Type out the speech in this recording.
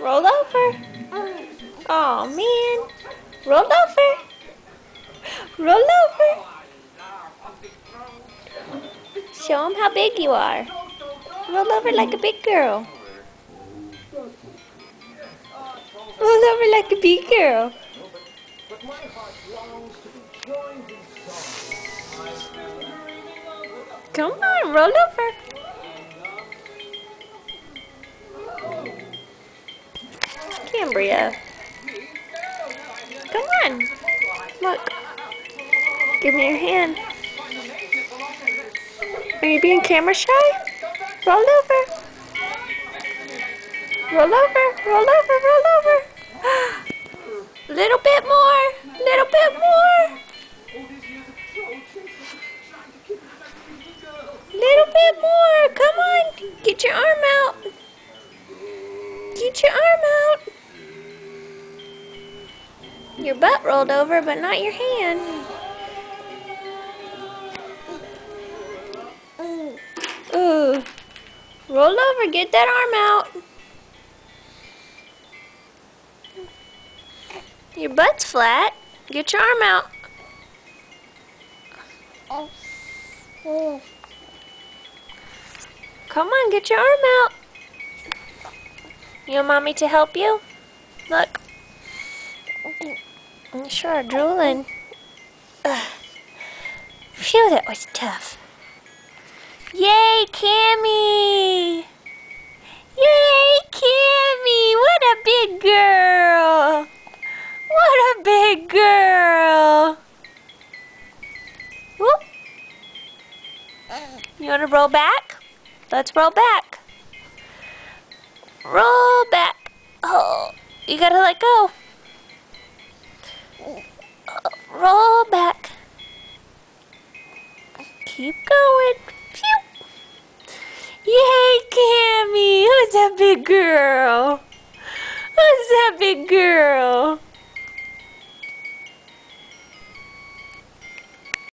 Roll over. Oh man. Roll over. Roll over. Show them how big you are. Roll over like a big girl. Roll over like a big girl. Come on, roll over. Cambria. Come on. Look. Give me your hand. Are you being camera shy? Roll over. Roll over. Roll over. Roll over. Little bit more. Little bit more. Little bit more. Come on. Get your arm out. Get your arm out. Your butt rolled over, but not your hand. Ooh. Roll over. Get that arm out. Your butt's flat. Get your arm out. Come on, get your arm out. You want mommy to help you? Look. You sure are drooling. Ugh. Phew, that was tough. Yay, Cammy! Yay, Cammy! What a big girl! What a big girl! Whoop. You want to roll back? Let's roll back. Roll back. Oh, you gotta let go. Roll back. Keep going. Phew. Yay, Cammy! Who's that big girl? Who's that big girl?